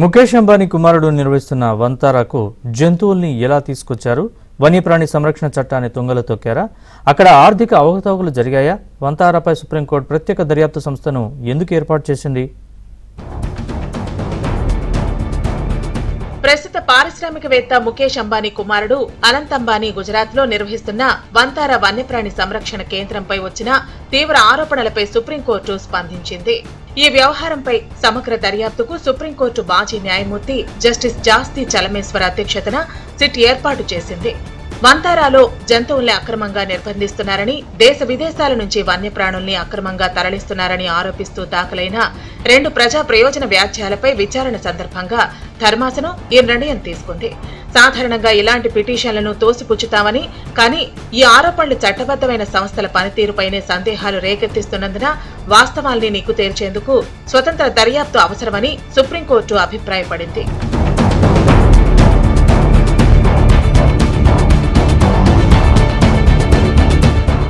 ముఖేష్ అంబానీ కుమారుడు నిర్వహిస్తున్న వంతారాకు జంతువుల్ని ఎలా తీసుకొచ్చారు? వన్యప్రాణి సంరక్షణ చట్టాన్ని తుంగలో తొక్కారా? అక్కడ ఆర్థిక అవకతవకలు జరిగాయా? వంతారాపై సుప్రీంకోర్టు ప్రత్యేక దర్యాప్తు సంస్థను ఎందుకు ఏర్పాటు చేసింది? ప్రస్తుత పారిశ్రామికవేత్త ముఖేష్ అంబానీ కుమారుడు అనంత్ అంబానీ గుజరాత్ లో నిర్వహిస్తున్న వంతారా వన్యప్రాణి సంరక్షణ కేంద్రంపై వచ్చిన తీవ్ర ఆరోపణలపై సుప్రీంకోర్టు స్పందించింది. ఈ వ్యవహారంపై సమగ్ర దర్యాప్తుకు సుప్రీంకోర్టు మాజీ న్యాయమూర్తి జస్టిస్ జాస్తి చలమేశ్వర్ అధ్యక్షతన సిట్ ఏర్పాటు చేసింది. వంతారాలో జంతువుల్ని అక్రమంగా నిర్బంధిస్తున్నారని, దేశ విదేశాల నుంచి వన్యప్రాణుల్ని అక్రమంగా తరలిస్తున్నారని ఆరోపిస్తూ దాఖలైన 2 ప్రజా ప్రయోజన వ్యాజ్యాలపై విచారణ సందర్భంగా ధర్మాసనం ఈ నిర్ణయం తీసుకుంది. సాధారణంగా ఇలాంటి పిటిషన్లను తోసిపుచ్చుతామని, కానీ ఈ ఆరోపణలు చట్టబద్దమైన సంస్థల పనితీరుపైనే సందేహాలు రేకెత్తిస్తున్నందున వాస్తవాల్ని నిగ్గు తేల్చేందుకు స్వతంత్ర దర్యాప్తు అవసరమని సుప్రీంకోర్టు అభిప్రాయపడింది.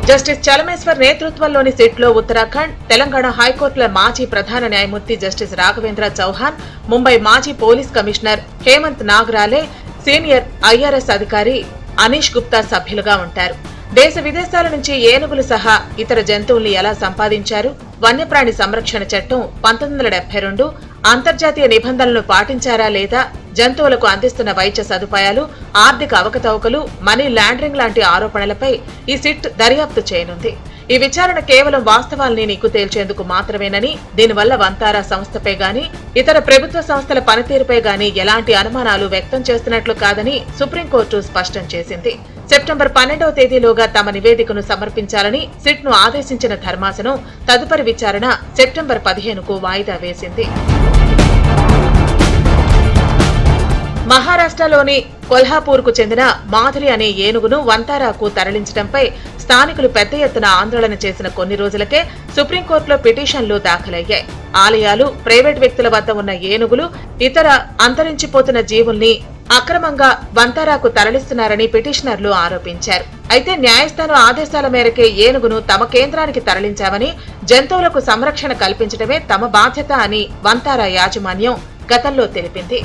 జస్టిస్ చలమేశ్వర్ నేతృత్వంలోని సిట్లో ఉత్తరాఖండ్, తెలంగాణ హైకోర్టుల మాజీ ప్రధాన న్యాయమూర్తి జస్టిస్ రాఘవేంద్ర చౌహాన్, ముంబై మాజీ police commissioner Hemant Nagrale, senior IRS అధికారి అనీష్ గుప్తా సభ్యులుగా ఉంటారు. దేశ విదేశాల నుంచి ఏనుగులు సహా ఇతర జంతువుల్ని ఎలా సంపాదించారు? వన్యప్రాణి సంరక్షణ చట్టం 1972 అంతర్జాతీయ నిబంధనలను పాటించారా లేదా? జంతువులకు అందిస్తున్న వైద్య సదుపాయాలు, ఆర్థిక అవకతవకలు, మనీ లాండరింగ్ లాంటి ఆరోపణలపై ఈ సిట్ దర్యాప్తు చేయనుంది. ఈ విచారణ కేవలం వాస్తవాల్ని నిగ్గు తేల్చేందుకు మాత్రమేనని, దీనివల్ల వంతారా సంస్థపై గాని, ఇతర ప్రభుత్వ సంస్థల పనితీరుపై గాని ఎలాంటి అనుమానాలు వ్యక్తం చేస్తున్నట్లు కాదని సుప్రీంకోర్టు స్పష్టం చేసింది. సెప్టెంబర్ 12వ తేదీలోగా తమ నివేదికను సమర్పించాలని సిట్ ను ఆదేశించిన ధర్మాసనం తదుపరి విచారణ సెప్టెంబర్ 15కు వాయిదా వేసింది. మహారాష్ట్రలోని కొల్హాపూర్కు చెందిన మాధురి అనే ఏనుగును వంతారాకు తరలించడంపై స్థానికులు పెద్ద ఎత్తున ఆందోళన చేసిన కొన్ని రోజులకే సుప్రీంకోర్టులో పిటిషన్లు దాఖలయ్యాయి. ఆలయాలు, ప్రైవేట్ వ్యక్తుల వద్ద ఉన్న ఏనుగులు, ఇతర అంతరించిపోతున్న జీవుల్ని అక్రమంగా వంతారాకు తరలిస్తున్నారని పిటిషనర్లు ఆరోపించారు. అయితే న్యాయస్థానం ఆదేశాల మేరకే ఏనుగును తమ కేంద్రానికి తరలించామని, జంతువులకు సంరక్షణ కల్పించడమే తమ బాధ్యత అని వంతారా యాజమాన్యం గతంలో తెలిపింది.